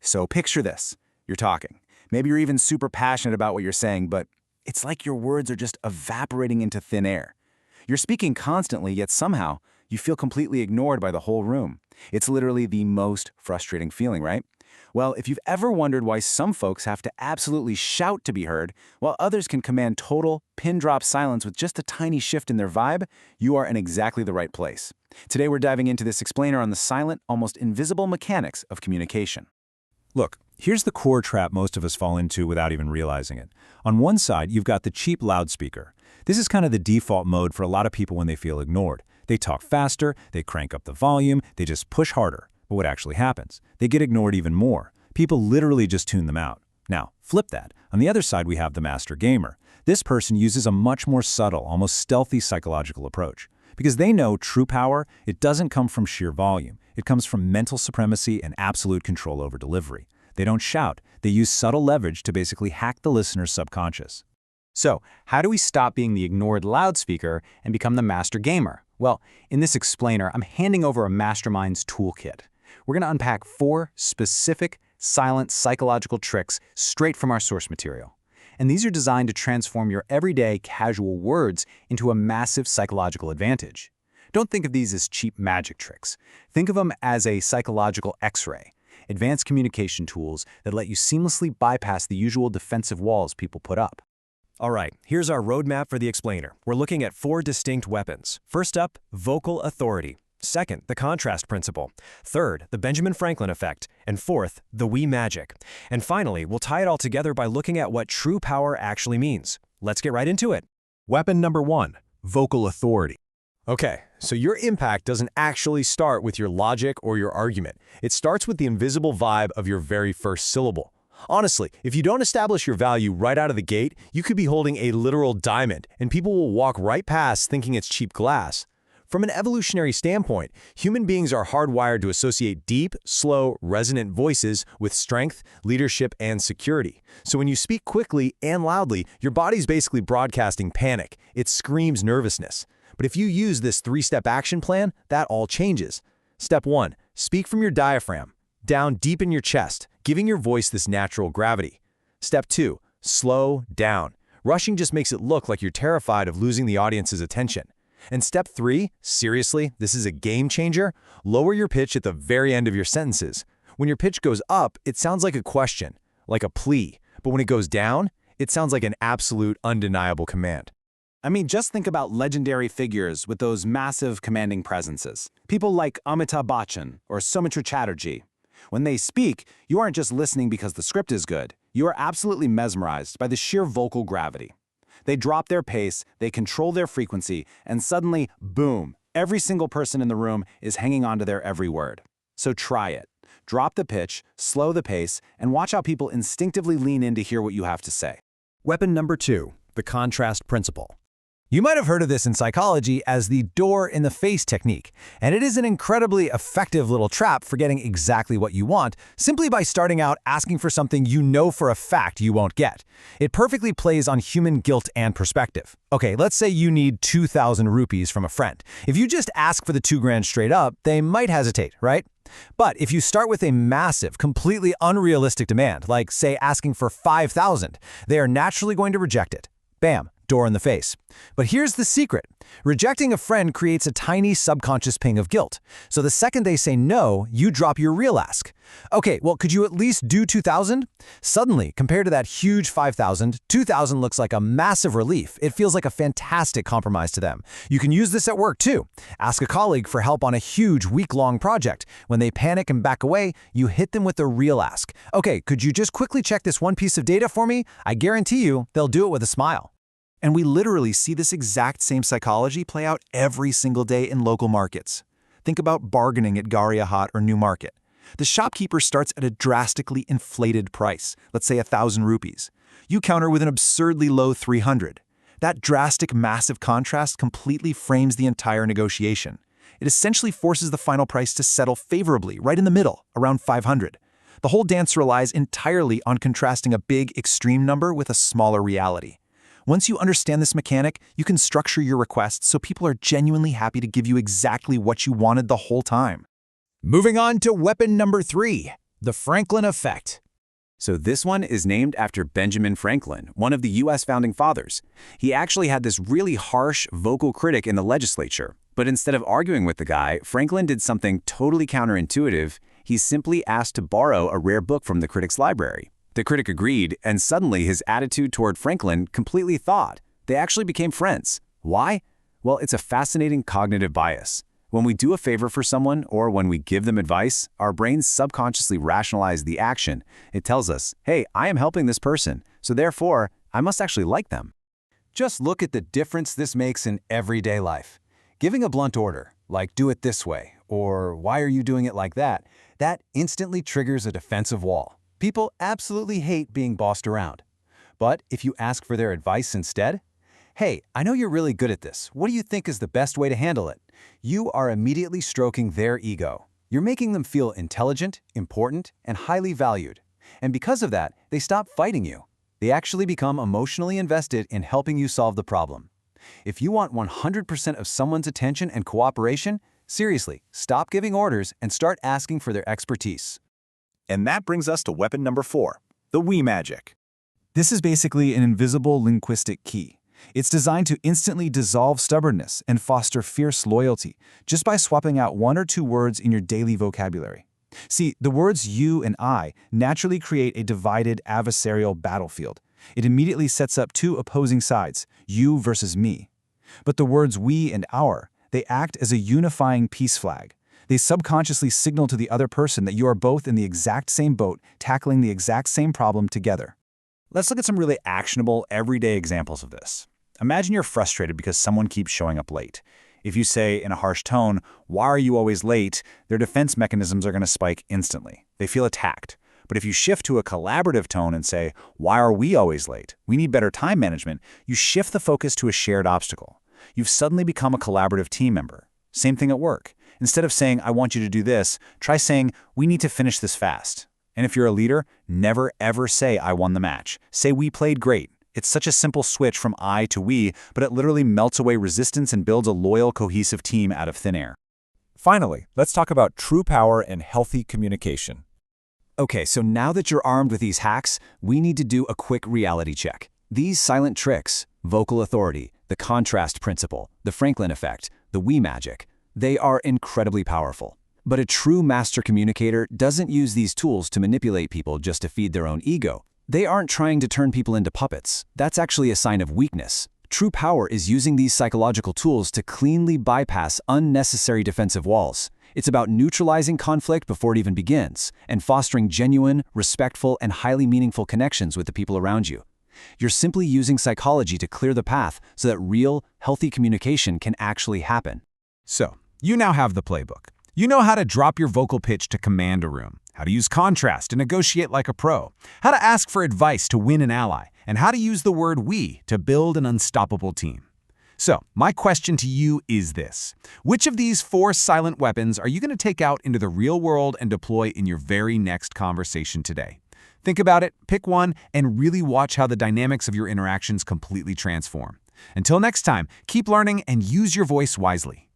So picture this. You're talking. Maybe you're even super passionate about what you're saying, but it's like your words are just evaporating into thin air. You're speaking constantly, yet somehow you feel completely ignored by the whole room. It's literally the most frustrating feeling, right? Well, if you've ever wondered why some folks have to absolutely shout to be heard, while others can command total, pin-drop silence with just a tiny shift in their vibe, you are in exactly the right place. Today we're diving into this explainer on the silent, almost invisible mechanics of communication. Look, here's the core trap most of us fall into without even realizing it. On one side, you've got the cheap loudspeaker. This is kind of the default mode for a lot of people when they feel ignored. They talk faster, they crank up the volume, they just push harder. But what actually happens? They get ignored even more. People literally just tune them out. Now, flip that. On the other side, we have the master gamer. This person uses a much more subtle, almost stealthy psychological approach. Because they know true power, it doesn't come from sheer volume. It comes from mental supremacy and absolute control over delivery. They don't shout. They use subtle leverage to basically hack the listener's subconscious. So, how do we stop being the ignored loudspeaker and become the master gamer? Well, in this explainer, I'm handing over a mastermind's toolkit. We're going to unpack 4 specific, silent psychological tricks straight from our source material. And these are designed to transform your everyday, casual words into a massive psychological advantage. Don't think of these as cheap magic tricks. Think of them as a psychological X-ray, advanced communication tools that let you seamlessly bypass the usual defensive walls people put up. All right, here's our roadmap for the explainer. We're looking at 4 distinct weapons. First up, vocal authority. Second, the contrast principle. Third, the Benjamin Franklin effect. And fourth, the we magic. And finally, we'll tie it all together by looking at what true power actually means. Let's get right into it. Weapon number 1, vocal authority. Okay, so your impact doesn't actually start with your logic or your argument. It starts with the invisible vibe of your very first syllable. Honestly, if you don't establish your value right out of the gate, you could be holding a literal diamond, and people will walk right past thinking it's cheap glass. From an evolutionary standpoint, human beings are hardwired to associate deep, slow, resonant voices with strength, leadership, and security. So when you speak quickly and loudly, your body's basically broadcasting panic. It screams nervousness. But if you use this 3-step action plan, that all changes. Step 1, speak from your diaphragm, down deep in your chest, giving your voice this natural gravity. Step 2, slow down. Rushing just makes it look like you're terrified of losing the audience's attention. And step 3, seriously, this is a game changer, lower your pitch at the very end of your sentences. When your pitch goes up, it sounds like a question, like a plea. But when it goes down, it sounds like an absolute, undeniable command. I mean, just think about legendary figures with those massive commanding presences. People like Amitabh Bachchan or Soumitra Chatterjee. When they speak, you aren't just listening because the script is good. You are absolutely mesmerized by the sheer vocal gravity. They drop their pace, they control their frequency, and suddenly, boom, every single person in the room is hanging on to their every word. So try it. Drop the pitch, slow the pace, and watch how people instinctively lean in to hear what you have to say. Weapon number 2, the contrast principle. You might have heard of this in psychology as the door-in-the-face technique, and it is an incredibly effective little trap for getting exactly what you want, simply by starting out asking for something you know for a fact you won't get. It perfectly plays on human guilt and perspective. Okay, let's say you need 2,000 rupees from a friend. If you just ask for the $2,000 straight up, they might hesitate, right? But if you start with a massive, completely unrealistic demand, like, say, asking for 5,000, they are naturally going to reject it. Bam. Door in the face. But here's the secret. Rejecting a friend creates a tiny subconscious ping of guilt. So the second they say no, you drop your real ask. Okay, well, could you at least do 2,000? Suddenly, compared to that huge 5,000, 2,000 looks like a massive relief. It feels like a fantastic compromise to them. You can use this at work too. Ask a colleague for help on a huge week-long project. When they panic and back away, you hit them with the real ask. Okay, could you just quickly check this one piece of data for me? I guarantee you, they'll do it with a smile. And we literally see this exact same psychology play out every single day in local markets. Think about bargaining at Garia Haat or Newmarket. The shopkeeper starts at a drastically inflated price, let's say 1,000 rupees. You counter with an absurdly low 300. That drastic, massive contrast completely frames the entire negotiation. It essentially forces the final price to settle favorably, right in the middle, around 500. The whole dance relies entirely on contrasting a big, extreme number with a smaller reality. Once you understand this mechanic, you can structure your requests so people are genuinely happy to give you exactly what you wanted the whole time. Moving on to weapon number 3, The Franklin effect. So this one is named after Benjamin Franklin, one of the U.S. founding fathers. He actually had this really harsh, vocal critic in the legislature. But instead of arguing with the guy, Franklin did something totally counterintuitive. He simply asked to borrow a rare book from the critic's library. The critic agreed, and suddenly his attitude toward Franklin completely thawed. They actually became friends. Why? Well, it's a fascinating cognitive bias. When we do a favor for someone or when we give them advice, our brains subconsciously rationalize the action. It tells us, hey, I am helping this person, so therefore, I must actually like them. Just look at the difference this makes in everyday life. Giving a blunt order, like do it this way, or why are you doing it like that, that instantly triggers a defensive wall. People absolutely hate being bossed around. But if you ask for their advice instead, hey, I know you're really good at this. What do you think is the best way to handle it? You are immediately stroking their ego. You're making them feel intelligent, important, and highly valued. And because of that, they stop fighting you. They actually become emotionally invested in helping you solve the problem. If you want 100% of someone's attention and cooperation, seriously, stop giving orders and start asking for their expertise. And that brings us to weapon number 4, the we magic. This is basically an invisible linguistic key. It's designed to instantly dissolve stubbornness and foster fierce loyalty just by swapping out 1 or 2 words in your daily vocabulary. See, the words you and I naturally create a divided adversarial battlefield. It immediately sets up 2 opposing sides, you versus me. But the words we and our, they act as a unifying peace flag. They subconsciously signal to the other person that you are both in the exact same boat, tackling the exact same problem together. Let's look at some really actionable, everyday examples of this. Imagine you're frustrated because someone keeps showing up late. If you say in a harsh tone, "Why are you always late?" their defense mechanisms are going to spike instantly. They feel attacked. But if you shift to a collaborative tone and say, "Why are we always late? We need better time management," you shift the focus to a shared obstacle. You've suddenly become a collaborative team member. Same thing at work. Instead of saying, "I want you to do this," try saying, "We need to finish this fast." And if you're a leader, never ever say, "I won the match." Say, "We played great." It's such a simple switch from I to we, but it literally melts away resistance and builds a loyal, cohesive team out of thin air. Finally, let's talk about true power and healthy communication. Okay, so now that you're armed with these hacks, we need to do a quick reality check. These silent tricks, vocal authority, the contrast principle, the Franklin effect, the we magic, they are incredibly powerful. But a true master communicator doesn't use these tools to manipulate people just to feed their own ego. They aren't trying to turn people into puppets. That's actually a sign of weakness. True power is using these psychological tools to cleanly bypass unnecessary defensive walls. It's about neutralizing conflict before it even begins, and fostering genuine, respectful, and highly meaningful connections with the people around you. You're simply using psychology to clear the path so that real, healthy communication can actually happen. So, you now have the playbook. You know how to drop your vocal pitch to command a room, how to use contrast to negotiate like a pro, how to ask for advice to win an ally, and how to use the word we to build an unstoppable team. So, my question to you is this. Which of these 4 silent weapons are you going to take out into the real world and deploy in your very next conversation today? Think about it, pick one, and really watch how the dynamics of your interactions completely transform. Until next time, keep learning and use your voice wisely.